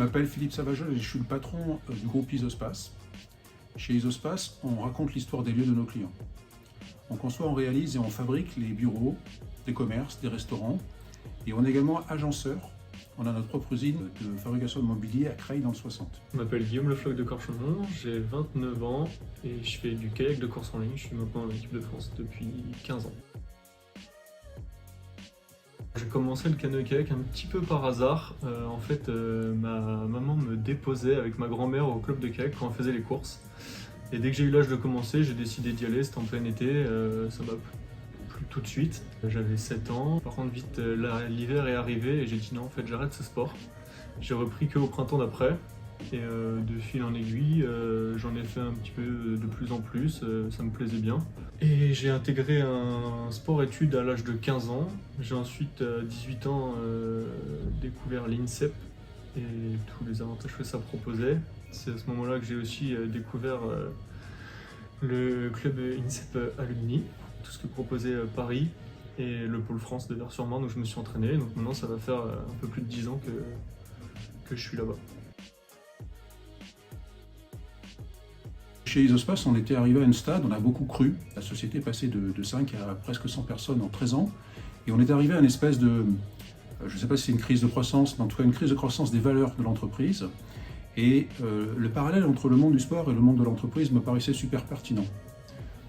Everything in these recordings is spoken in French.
m'appelle Philippe Savajol et je suis le patron du groupe Isospace. Chez Isospace, on raconte l'histoire des lieux de nos clients. On conçoit, on réalise et on fabrique les bureaux, des commerces, des restaurants. Et on est également agenceur. On a notre propre usine de fabrication de mobilier à Creil dans le 60. Je m'appelle Guillaume Le Floch de Corchemont, j'ai 29 ans et je fais du kayak de course en ligne. Je suis maintenant en équipe de France depuis 15 ans. J'ai commencé le canoë-kayak un petit peu par hasard. Ma maman me déposait avec ma grand-mère au club de kayak quand on faisait les courses. Et dès que j'ai eu l'âge de commencer, j'ai décidé d'y aller, c'était en plein été, ça m'a plu tout de suite. J'avais 7 ans, par contre vite l'hiver est arrivé et j'ai dit non, en fait j'arrête ce sport. J'ai repris qu'au printemps d'après et de fil en aiguille, j'en ai fait un petit peu de plus en plus, ça me plaisait bien. Et j'ai intégré un sport-études à l'âge de 15 ans. J'ai ensuite, à 18 ans, découvert l'INSEP et tous les avantages que ça proposait. C'est à ce moment-là que j'ai aussi découvert le club INSEP Alumni, tout ce que proposait Paris et le pôle France de Vers-sur-Marne où je me suis entraîné. Donc maintenant ça va faire un peu plus de 10 ans que je suis là-bas. Chez Isospace, on était arrivé à un stade, on a beaucoup cru. La société est passée de 5 à presque 100 personnes en 13 ans. Et on est arrivé à une espèce de, je ne sais pas si c'est une crise de croissance, mais en tout cas une crise de croissance des valeurs de l'entreprise. Et le parallèle entre le monde du sport et le monde de l'entreprise me paraissait super pertinent.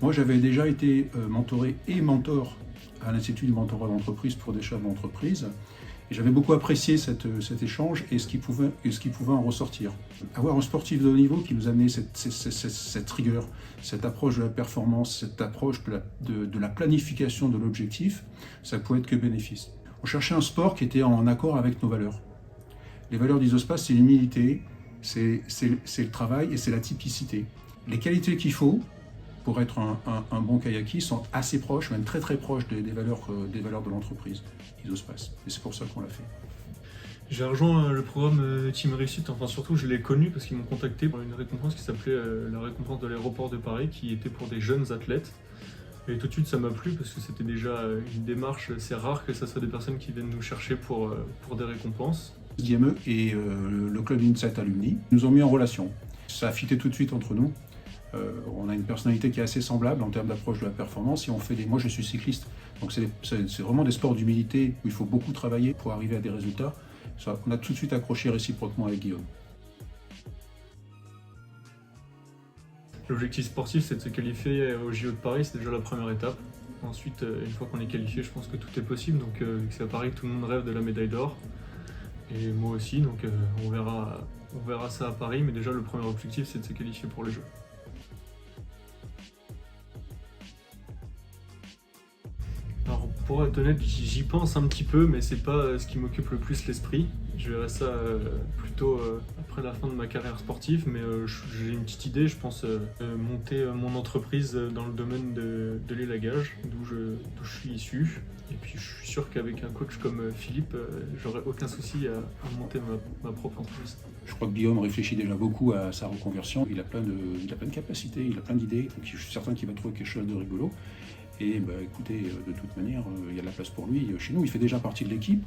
Moi, j'avais déjà été mentoré et mentor à l'Institut du mentorat d'entreprise pour des chefs d'entreprise. Et j'avais beaucoup apprécié cet échange et ce qui pouvait en ressortir. Avoir un sportif de haut niveau qui nous amenait cette rigueur, cette approche de la performance, cette approche de la planification de l'objectif, ça pouvait être que bénéfice. On cherchait un sport qui était en accord avec nos valeurs. Les valeurs d'Isospace, c'est l'humilité, c'est le travail et c'est la typicité. Les qualités qu'il faut pour être un bon kayakiste sont assez proches, même très très proches des valeurs de l'entreprise, Isospace. Et c'est pour ça qu'on l'a fait. J'ai rejoint le programme Team Réussite, enfin surtout je l'ai connu parce qu'ils m'ont contacté pour une récompense qui s'appelait la récompense de l'aéroport de Paris, qui était pour des jeunes athlètes. Et tout de suite ça m'a plu parce que c'était déjà une démarche, c'est rare que ce soit des personnes qui viennent nous chercher pour des récompenses. DME et le club INSEP Alumni nous ont mis en relation. Ça a fité tout de suite entre nous. On a une personnalité qui est assez semblable en termes d'approche de la performance et on fait moi je suis cycliste, donc c'est vraiment des sports d'humilité où il faut beaucoup travailler pour arriver à des résultats. Ça, on a tout de suite accroché réciproquement avec Guillaume. L'objectif sportif, c'est de se qualifier au JO de Paris, c'est déjà la première étape. Ensuite, une fois qu'on est qualifié, je pense que tout est possible, donc c'est à Paris que tout le monde rêve de la médaille d'or. Et moi aussi, donc on verra ça à Paris, mais déjà le premier objectif c'est de se qualifier pour les Jeux. Alors pour être honnête, j'y pense un petit peu, mais c'est pas ce qui m'occupe le plus l'esprit. Je verrai ça plutôt après la fin de ma carrière sportive, mais j'ai une petite idée, je pense monter mon entreprise dans le domaine de l'élagage, d'où je suis issu. Et puis je suis sûr qu'avec un coach comme Philippe, j'aurais aucun souci à monter ma propre entreprise. Je crois que Guillaume réfléchit déjà beaucoup à sa reconversion, il a plein de capacités, il a plein d'idées, donc je suis certain qu'il va trouver quelque chose de rigolo. Et écoutez, de toute manière, il y a de la place pour lui chez nous. Il fait déjà partie de l'équipe.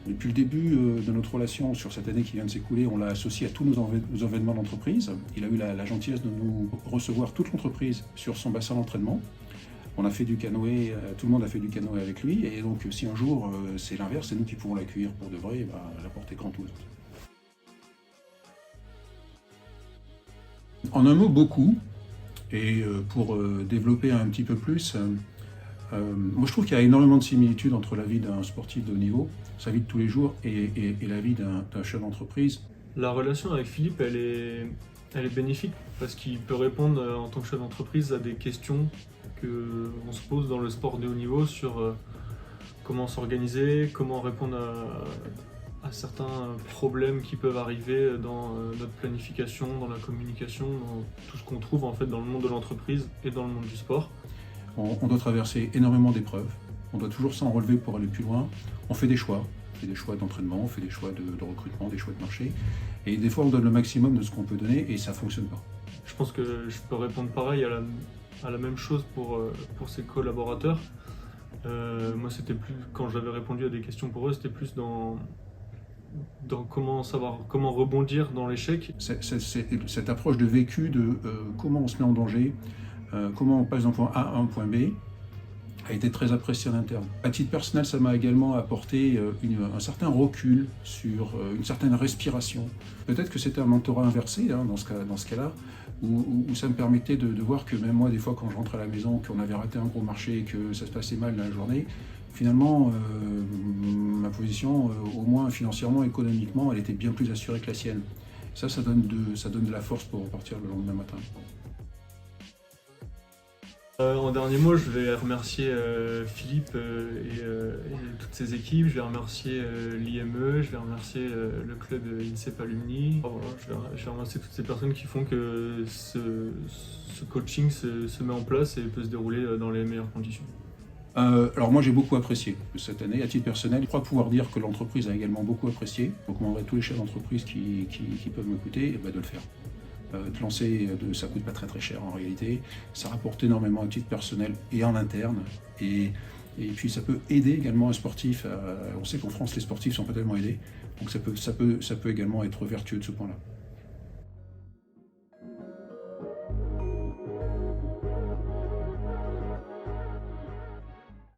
Depuis le début de notre relation sur cette année qui vient de s'écouler, on l'a associé à tous nos événements d'entreprise. Il a eu la gentillesse de nous recevoir toute l'entreprise sur son bassin d'entraînement. On a fait du canoë, tout le monde a fait du canoë avec lui. Et donc si un jour c'est l'inverse, c'est nous qui pouvons l'accueillir pour de vrai, la porte est grande ouverte. En un mot, beaucoup. Et pour développer un petit peu plus, moi je trouve qu'il y a énormément de similitudes entre la vie d'un sportif de haut niveau, sa vie de tous les jours, et la vie d'un chef d'entreprise. La relation avec Philippe, elle est bénéfique parce qu'il peut répondre en tant que chef d'entreprise à des questions qu'on se pose dans le sport de haut niveau sur comment s'organiser, comment répondre à certains problèmes qui peuvent arriver dans notre planification, dans la communication, dans tout ce qu'on trouve en fait dans le monde de l'entreprise et dans le monde du sport. On doit traverser énormément d'épreuves, on doit toujours s'en relever pour aller plus loin. On fait des choix d'entraînement, on fait des choix de recrutement, des choix de marché. Et des fois on donne le maximum de ce qu'on peut donner et ça ne fonctionne pas. Je pense que je peux répondre pareil à la même chose pour ses collaborateurs. Moi c'était plus, quand j'avais répondu à des questions pour eux, c'était plus dans dans comment savoir comment rebondir dans l'échec. Cette approche de vécu, de comment on se met en danger, comment on passe d'un point A à un point B, a été très apprécié en interne. À titre personnel, ça m'a également apporté un certain recul sur une certaine respiration. Peut-être que c'était un mentorat inversé dans ce cas-là, où ça me permettait de voir que même moi, des fois, quand je rentrais à la maison, qu'on avait raté un gros marché et que ça se passait mal la journée, finalement, ma position, au moins financièrement, économiquement, elle était bien plus assurée que la sienne. Ça donne de la force pour repartir le lendemain matin. En dernier mot, je vais remercier Philippe et toutes ses équipes, je vais remercier l'IME, je vais remercier le club INSEP Alumni. Voilà, je vais remercier toutes ces personnes qui font que ce coaching se met en place et peut se dérouler dans les meilleures conditions. Alors moi j'ai beaucoup apprécié cette année, à titre personnel. Je crois pouvoir dire que l'entreprise a également beaucoup apprécié. Je recommanderais à tous les chefs d'entreprise qui peuvent m'écouter de le faire. De lancer, ça coûte pas très cher en réalité, ça rapporte énormément à titre personnel et en interne, et puis ça peut aider également un sportif, on sait qu'en France les sportifs sont pas tellement aidés, donc ça peut également être vertueux de ce point-là.